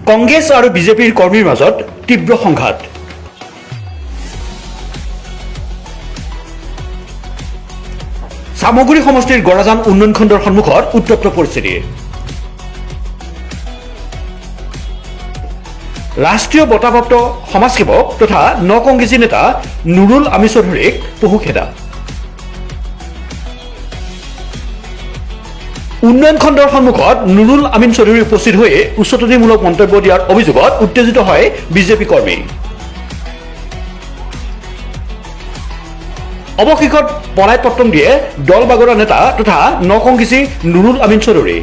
কংগ্ৰেছ আৰু বিজেপিৰ কৰ্মীৰ মাজত তীব্ৰ সংঘাত। চামগুৰি সমষ্টিৰ গৰাজান উন্নয়ন খণ্ডৰ সন্মুখত উত্তপ্ত পৰিস্থিতি। ৰাষ্ট্ৰীয় বঁটাপ্ৰাপ্ত সমাজসেৱক তথা নকংগ্ৰেছী নেতা নুৰুল আমিন চৌধুৰীক পহুখেদা। উন্নয়ন খণ্ডৰ সন্মুখত নুৰুল আমিন চৌধুৰী উপস্থিত হৈ উচতনিমূলক মন্তব্য দিয়াৰ অভিযোগত উত্তেজিত হয় বিজেপি কৰ্মী। অৱশেষত পলাই পত্ৰম দিয়ে দল বাগৰা নেতা তথা নকংগ্ৰেছী নুৰুল আমিন চৌধুৰী।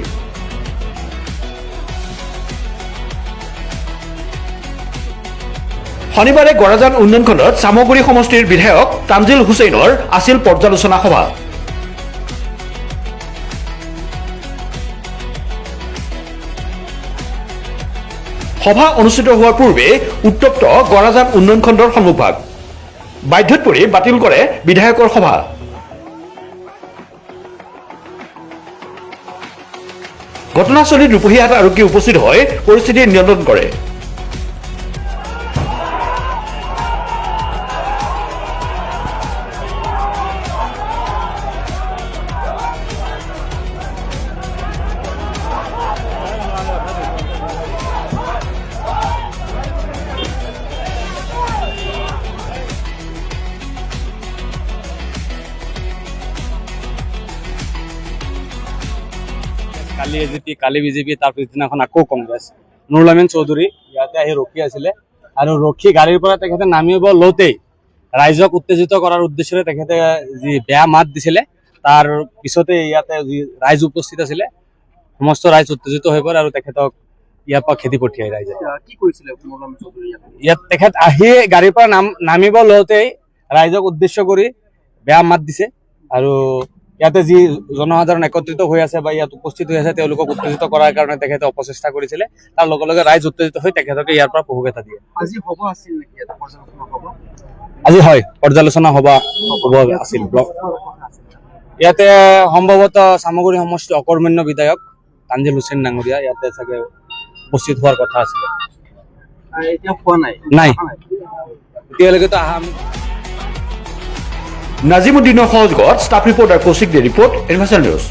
শনিবাৰে গৰাজান উন্নয়ন খণ্ডত চামগুৰি সমষ্টিৰ বিধায়ক তানজিল হুছেইনৰ আছিল পৰ্যালোচনা সভা। সভা অনুষ্ঠিত হোৱাৰ পূৰ্বে উত্তপ্ত গৰাজান উন্নয়ন খণ্ডৰ সন্মুখভাগ। বাধ্যত পৰি বাতিল কৰে বিধায়কৰ সভা। ঘটনাস্থলীত ৰূপহীহাট আৰক্ষী উপস্থিত হৈ পৰিস্থিতি নিয়ন্ত্ৰণ কৰে। কালি এজিপি কালি বিজেপি তাৰ পিছদিনাখন আকৌ কংগ্ৰেছ। নুৰুল আমিন চৌধুৰী ইয়াতে আহি ৰখি আছিলে আৰু ৰখি গাড়ীৰ পৰা তেখেতে নামিব লওঁতেই ৰাইজক উত্তেজিত কৰাৰ উদ্দেশ্যৰে তেখেতে যি বেয়া মাত দিছিলে তাৰ পিছতে ইয়াতে যি ৰাইজ উপস্থিত আছিলে সমস্ত ৰাইজ উত্তেজিত হৈ পৰে আৰু তেখেতক ইয়াৰ পৰা খেদি পঠিয়াই ৰাইজে। ইয়াত তেখেত আহি গাড়ীৰ পৰা নামিব লওঁতেই ৰাইজক উদ্দেশ্য কৰি বেয়া মাত দিছে আৰু ইয়াতে যি জনসাধাৰণ একত্ৰিত হৈ আছে বা ইয়াত উপস্থিত হৈ আছে তেওঁলোকক উত্তেজিত কৰাৰ কাৰণে তেখেতে অপচেষ্টা কৰিছিলে। তাৰ লগে লগে ৰাইজ উত্তেজিত হৈ তেখেতকে ইয়াৰ পৰা পহুকেটা দিয়ে। আজি হয় পৰ্যালোচনা সভা আছিল। ইয়াতে সম্ভৱতঃ চামগুৰি সমষ্টিৰ অকৰ্মণ্য বিধায়ক তানজিল হুছেইন ডাঙৰীয়া ইয়াতে চাগে উপস্থিত হোৱাৰ কথা আছিলে। নাই এতিয়ালৈকেতো অহা। নাজিমুদ্দিনৰ সহযোগত ষ্টাফ ৰিপৰ্টাৰ কৌশিক দে ৰিপৰ্ট ইনফৰমেশ্যন নিউজ।